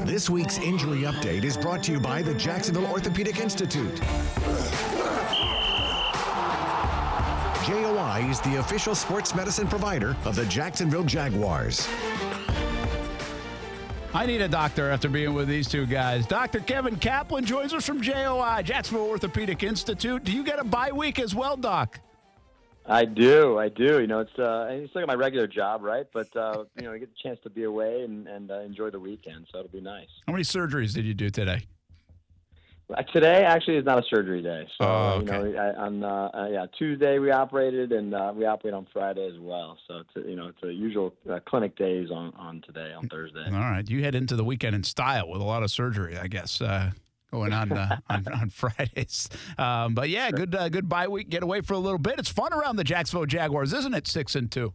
This week's Injury Update is brought to you by the Jacksonville Orthopedic Institute. JOI is the official sports medicine provider of the Jacksonville Jaguars. I need a doctor after being with these two guys. Dr. Kevin Kaplan joins us from JOI, Jacksonville Orthopedic Institute. Do you get a bye week as well, Doc? I do. You know, it's like my regular job, right? But you know, I get the chance to be away and enjoy the weekend, so it'll be nice. How many surgeries did you do today? Today actually is not a surgery day, so okay. you know, on Tuesday we operated, and we operate on Friday as well. So it's a usual clinic days on today on Thursday. All right, you head into the weekend in style with a lot of surgery, I guess. Going on Fridays. But yeah, good bye week. Get away for a little bit. It's fun around the Jacksonville Jaguars, isn't it? 6-2.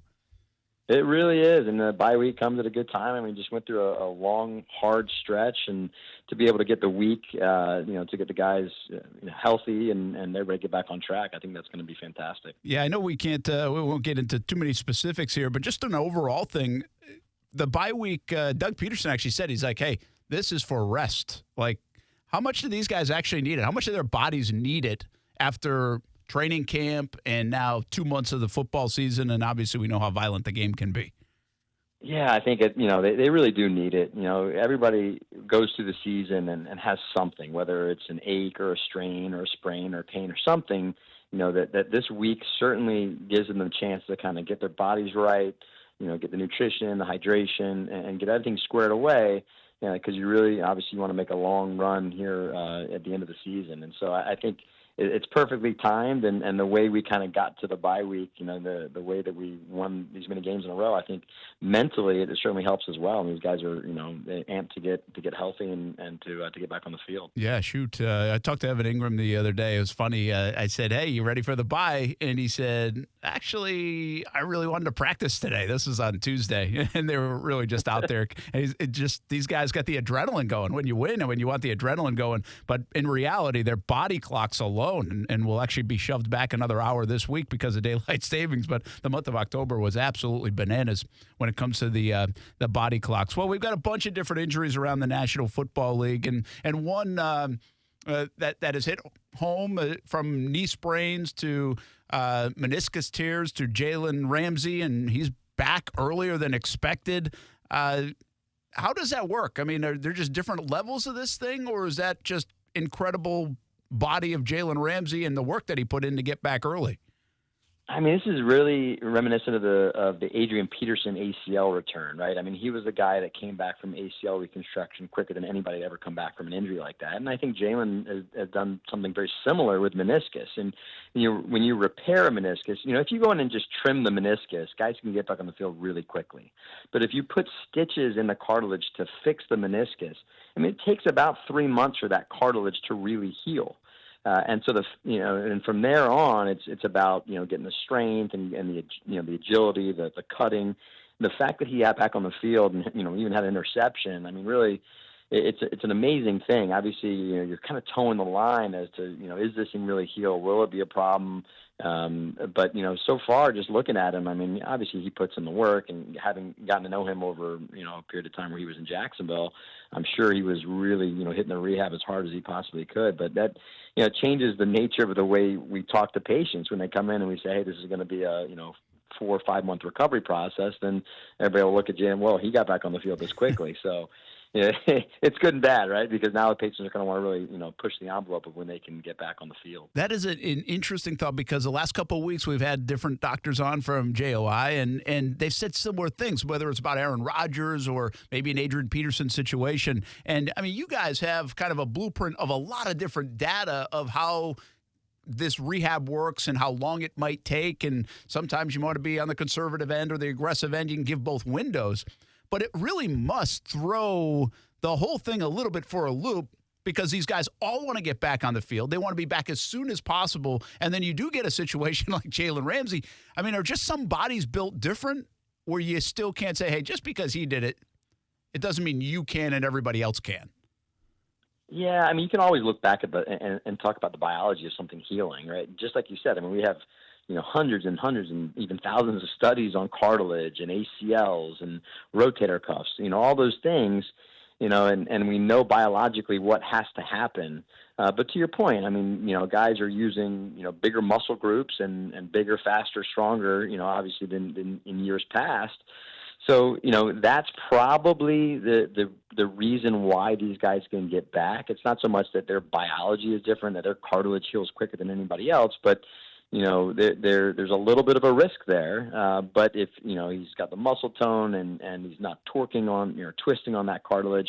It really is, and the bye week comes at a good time. I mean, we just went through a long, hard stretch, and to be able to get the week, to get the guys healthy and they're ready to get back on track, I think that's going to be fantastic. Yeah, I know we won't get into too many specifics here, but just an overall thing, the bye week, Doug Peterson actually said, he's like, hey, this is for rest. Like, how much do these guys actually need it? How much do their bodies need it after training camp and now 2 months of the football season? And obviously we know how violent the game can be. Yeah, I think they really do need it. You know, everybody goes through the season and has something, whether it's an ache or a strain or a sprain or pain or something, you know, that this week certainly gives them a chance to kind of get their bodies right, you know, get the nutrition, the hydration, and get everything squared away. Because you really, obviously, you want to make a long run here at the end of the season. And so I think it's perfectly timed, and the way we kind of got to the bye week, you know, the way that we won these many games in a row, I think mentally it certainly helps as well. And these guys are, you know, amped to get healthy and to get back on the field. Yeah, shoot. I talked to Evan Ingram the other day. It was funny. I said, hey, you ready for the bye? And he said, actually, I really wanted to practice today. This is on Tuesday. And they were really just out there. And these guys got the adrenaline going when you win and when you want the adrenaline going. But in reality, their body clocks alone and will actually be shoved back another hour this week because of daylight savings. But the month of October was absolutely bananas when it comes to the body clocks. Well, we've got a bunch of different injuries around the National Football League, and one that has hit home from knee sprains to meniscus tears to Jalen Ramsey, and he's back earlier than expected. How does that work? I mean, are there just different levels of this thing, or is that just incredible body of Jalen Ramsey and the work that he put in to get back early? I mean, this is really reminiscent of the Adrian Peterson ACL return, right? I mean, he was the guy that came back from ACL reconstruction quicker than anybody had ever come back from an injury like that. And I think Jalen has done something very similar with meniscus. And when you repair a meniscus, you know, if you go in and just trim the meniscus, guys can get back on the field really quickly. But if you put stitches in the cartilage to fix the meniscus, I mean, it takes about 3 months for that cartilage to really heal. And so and from there on, it's about, you know, getting the strength and the agility, the cutting, the fact that he got back on the field and, you know, even had an interception. I mean, really, it's an amazing thing. Obviously, you know, you're kind of towing the line as to, you know, is this thing really heal? Will it be a problem? But, you know, so far, just looking at him, I mean, obviously he puts in the work, and having gotten to know him over, you know, a period of time where he was in Jacksonville, I'm sure he was really, you know, hitting the rehab as hard as he possibly could. But that, you know, changes the nature of the way we talk to patients when they come in and we say, hey, this is going to be a, you know, 4 or 5 month recovery process. Then everybody will look at Jim, well, he got back on the field this quickly. So, yeah, it's good and bad, right? Because now the patients are going to want to really, you know, push the envelope of when they can get back on the field. That is an interesting thought, because the last couple of weeks we've had different doctors on from JOI, and they've said similar things, whether it's about Aaron Rodgers or maybe an Adrian Peterson situation. And, I mean, you guys have kind of a blueprint of a lot of different data of how this rehab works and how long it might take. And sometimes you want to be on the conservative end or the aggressive end. You can give both windows. But it really must throw the whole thing a little bit for a loop, because these guys all want to get back on the field. They want to be back as soon as possible. And then you do get a situation like Jalen Ramsey. I mean, are just some bodies built different where you still can't say, hey, just because he did it, it doesn't mean you can and everybody else can? Yeah, I mean, you can always look back at and talk about the biology of something healing, right? Just like you said, I mean, we have, you know, hundreds and hundreds and even thousands of studies on cartilage and ACLs and rotator cuffs, you know, all those things. and we know biologically what has to happen. But to your point, I mean, guys are using, bigger muscle groups and bigger, faster, stronger, obviously than in years past. So, that's probably the reason why these guys can get back. It's not so much that their biology is different, that their cartilage heals quicker than anybody else, but there's a little bit of a risk there. But if, he's got the muscle tone and he's not torquing on, twisting on that cartilage,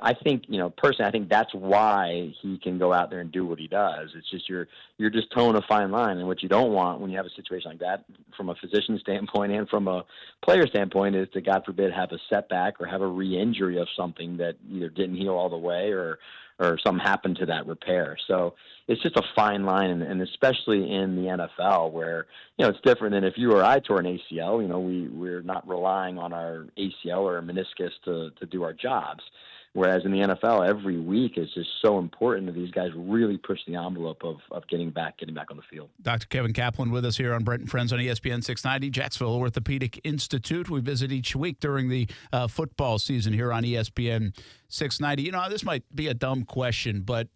I think, personally, I think that's why he can go out there and do what he does. It's just you're just towing a fine line. And what you don't want when you have a situation like that, from a physician standpoint and from a player standpoint, is to, God forbid, have a setback or have a re-injury of something that either didn't heal all the way or something happened to that repair. So it's just a fine line, and especially in the NFL where, it's different than if you or I tore an ACL. We're not relying on our ACL or meniscus to do our jobs. Whereas in the NFL, every week is just so important that these guys really push the envelope of getting back on the field. Dr. Kevin Kaplan with us here on Brent and Friends on ESPN 690, Jacksonville Orthopedic Institute. We visit each week during the football season here on ESPN 690. This might be a dumb question, but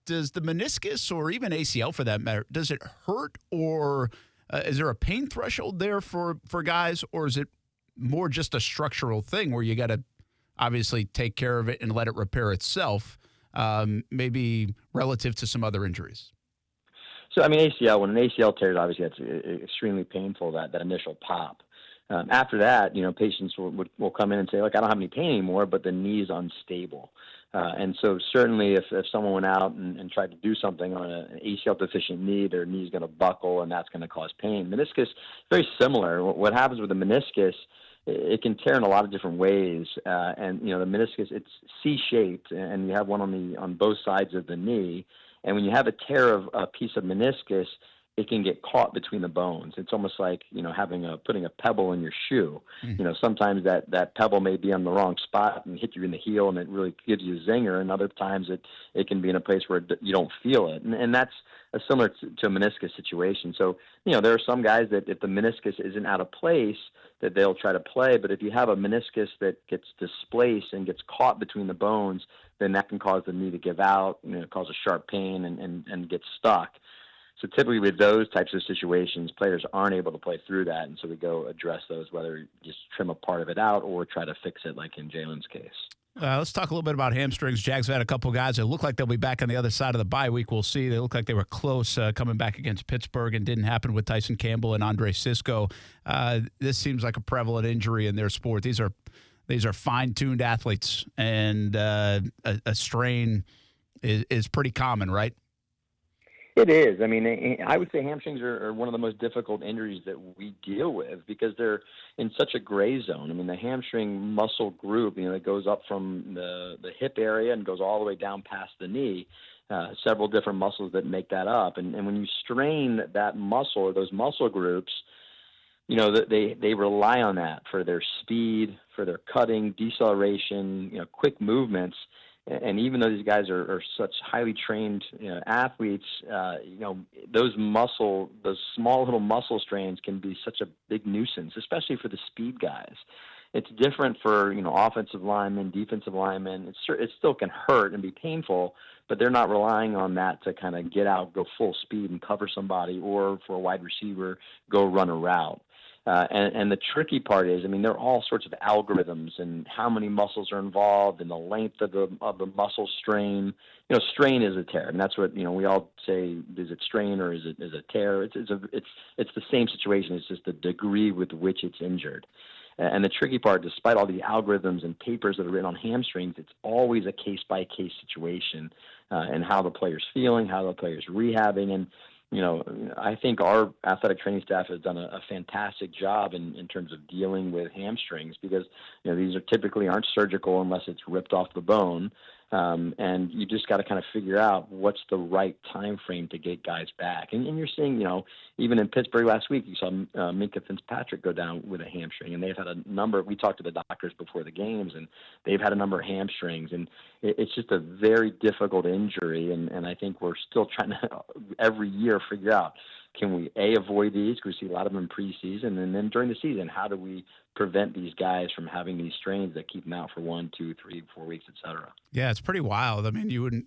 does the meniscus or even ACL for that matter, does it hurt, or is there a pain threshold there for guys, or is it more just a structural thing where you got to obviously take care of it and let it repair itself, maybe relative to some other injuries? So, ACL, when an ACL tears, obviously that's extremely painful, that initial pop. After that, patients will come in and say, look, I don't have any pain anymore, but the knee is unstable. And so certainly if someone went out and tried to do something on an ACL deficient knee, their knee's going to buckle and that's going to cause pain. Meniscus, very similar. What happens with the meniscus, it can tear in a lot of different ways, and the meniscus, it's C-shaped, and you have one on both sides of the knee. And when you have a tear of a piece of meniscus, it can get caught between the bones. It's almost like putting a pebble in your shoe. Mm-hmm. Sometimes that pebble may be on the wrong spot and hit you in the heel, and it really gives you a zinger. And other times it can be in a place where you don't feel it, and that's similar to a meniscus situation. So there are some guys that if the meniscus isn't out of place, that they'll try to play. But if you have a meniscus that gets displaced and gets caught between the bones, then that can cause the knee to give out, cause a sharp pain and get stuck. So typically with those types of situations, players aren't able to play through that, and so we go address those, whether just trim a part of it out or try to fix it like in Jalen's case. Let's talk a little bit about hamstrings. Jags have had a couple guys that look like they'll be back on the other side of the bye week. We'll see. They look like they were close coming back against Pittsburgh, and didn't happen with Tyson Campbell and Andre Sisco. This seems like a prevalent injury in their sport. These are fine-tuned athletes, and a strain is pretty common, right? It is. I would say hamstrings are one of the most difficult injuries that we deal with because they're in such a gray zone. The hamstring muscle group, it goes up from the hip area and goes all the way down past the knee, several different muscles that make that up. And when you strain that muscle or those muscle groups, they rely on that for their speed, for their cutting, deceleration, quick movements. And even though these guys are such highly trained athletes, those small little muscle strains can be such a big nuisance, especially for the speed guys. It's different for offensive linemen, defensive linemen. It still can hurt and be painful, but they're not relying on that to kind of get out, go full speed and cover somebody, or for a wide receiver, go run a route. And the tricky part is, there are all sorts of algorithms and how many muscles are involved and the length of the muscle strain. Strain is a tear, and that's what we all say: is it strain or is it tear? It's the same situation. It's just the degree with which it's injured. And the tricky part, despite all the algorithms and papers that are written on hamstrings, it's always a case by case situation, and how the player's feeling, how the player's rehabbing, and I think our athletic training staff has done a fantastic job in terms of dealing with hamstrings because, these typically aren't surgical unless it's ripped off the bone. And you just got to kind of figure out what's the right time frame to get guys back. And you're seeing, even in Pittsburgh last week, you saw Minkah Fitzpatrick go down with a hamstring, and they've had a number. We talked to the doctors before the games, and they've had a number of hamstrings, and it's just a very difficult injury. And I think we're still trying to every year figure out, can we avoid these? Because we see a lot of them in preseason, and then during the season, how do we prevent these guys from having these strains that keep them out for 1, 2, 3, 4 weeks, et cetera? Yeah, it's pretty wild. I mean, you wouldn't.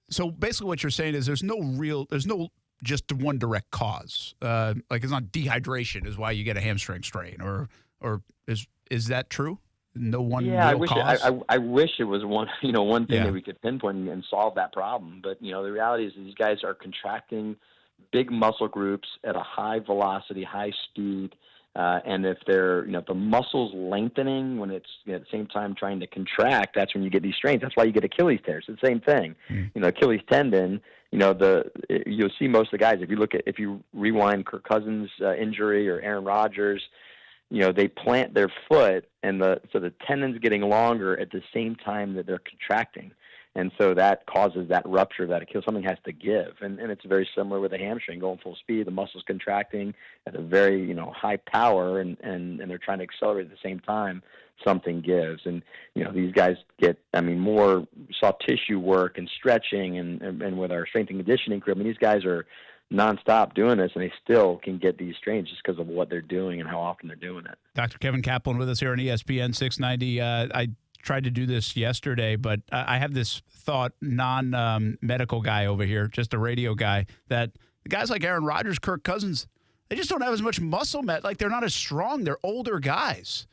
So basically, what you're saying is there's no just one direct cause. Like it's not dehydration is why you get a hamstring strain, or is that true? No one real cause? I wish it was one thing that we could pinpoint and solve that problem. But, the reality is these guys are contracting big muscle groups at a high velocity, high speed. And if if the muscle's lengthening when it's at the same time trying to contract, that's when you get these strains. That's why you get Achilles tears. It's the same thing. Achilles tendon, you'll see most of the guys, if you rewind Kirk Cousins' injury or Aaron Rodgers, they plant their foot, and so the tendon's getting longer at the same time that they're contracting. And so that causes that rupture of that Achilles. Something has to give. And it's very similar with a hamstring going full speed. The muscle's contracting at a very, high power, and they're trying to accelerate at the same time. Something gives. And, these guys get, more soft tissue work and stretching and with our strength and conditioning crew. These guys are nonstop doing this, and they still can get these strains just because of what they're doing and how often they're doing it. Dr. Kevin Kaplan with us here on ESPN 690. I tried to do this yesterday, but I have this thought, non-medical guy over here, just a radio guy, that the guys like Aaron Rodgers, Kirk Cousins, they just don't have as much muscle like they're not as strong. They're older guys.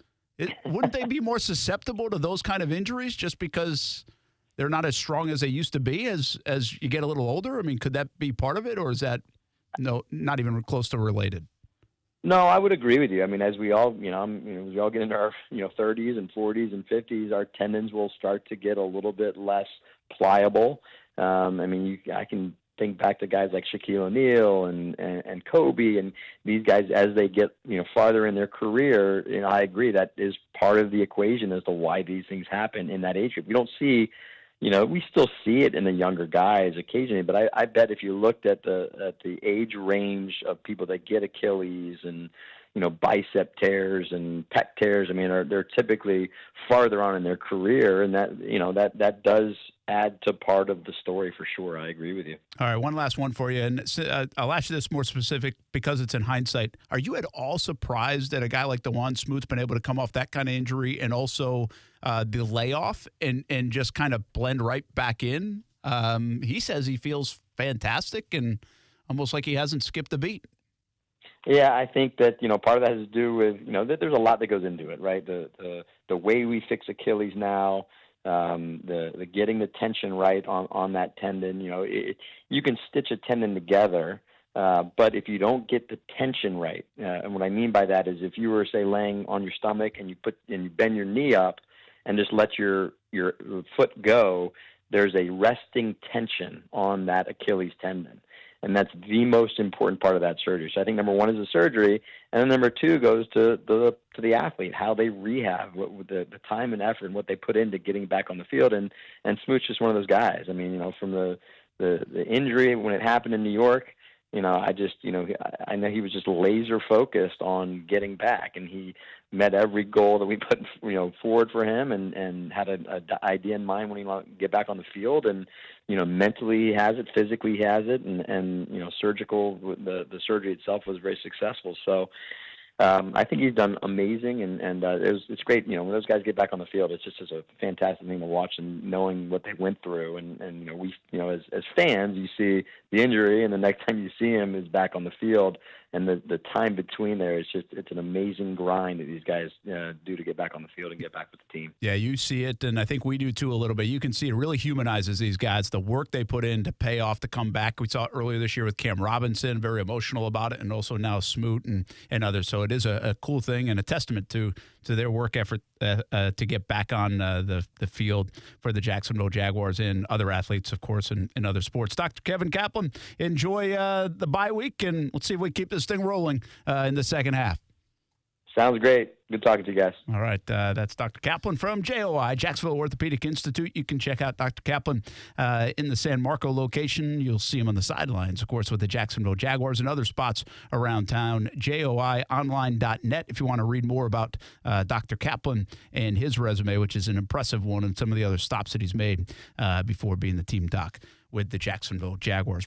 Wouldn't they be more susceptible to those kind of injuries just because they're not as strong as they used to be as you get a little older? Could that be part of it, or is that not even close to related? No, I would agree with you. As we all, as we all get into our, 30s and 40s and 50s, our tendons will start to get a little bit less pliable. I can think back to guys like Shaquille O'Neal and Kobe, and these guys, as they get, farther in their career, I agree that is part of the equation as to why these things happen in that age group. We don't see, we still see it in the younger guys occasionally, but I bet if you looked at the age range of people that get Achilles and, bicep tears and pec tears, they're typically farther on in their career, and that does add to part of the story for sure. I agree with you. All right, one last one for you, and I'll ask you this more specific because it's in hindsight. Are you at all surprised that a guy like DeJuan Smoot's been able to come off that kind of injury and also the layoff and just kind of blend right back in? He says he feels fantastic and almost like he hasn't skipped a beat. Yeah, I think that, part of that has to do with, that there's a lot that goes into it, right? The way we fix Achilles now, the getting the tension right on that tendon. You can stitch a tendon together, but if you don't get the tension right, and what I mean by that is if you were, say, laying on your stomach and you bend your knee up and just let your foot go, there's a resting tension on that Achilles tendon. And that's the most important part of that surgery. So I think number one is the surgery, and then number two goes to the athlete, how they rehab, the time and effort and what they put into getting back on the field. And Smoot's just one of those guys. From the injury when it happened in New York, I know he was just laser focused on getting back, and he met every goal that we put forward for him, and had an idea in mind when he wanted to get back on the field. And mentally he has it, physically he has it, and surgical, the surgery itself was very successful. So I think he's done amazing, and it's great. When those guys get back on the field, it's just a fantastic thing to watch, and knowing what they went through. And we, as fans, you see the injury, and the next time you see him is back on the field, and the time between there is it's an amazing grind that these guys do to get back on the field and get back with the team. Yeah, you see it, and I think we do too a little bit. You can see it really humanizes these guys, the work they put in to pay off to come back. We saw it earlier this year with Cam Robinson, very emotional about it, and also now Smoot and others. So it is a cool thing and a testament to their work effort to get back on the field for the Jacksonville Jaguars and other athletes, of course, in other sports. Dr. Kevin Kaplan, enjoy the bye week, and let's see if we keep this thing rolling in the second half. Sounds great. Good talking to you guys. All right. That's Dr. Kaplan from JOI, Jacksonville Orthopedic Institute. You can check out Dr. Kaplan in the San Marco location. You'll see him on the sidelines, of course, with the Jacksonville Jaguars and other spots around town. JOIonline.net if you want to read more about Dr. Kaplan and his resume, which is an impressive one, and some of the other stops that he's made before being the team doc with the Jacksonville Jaguars.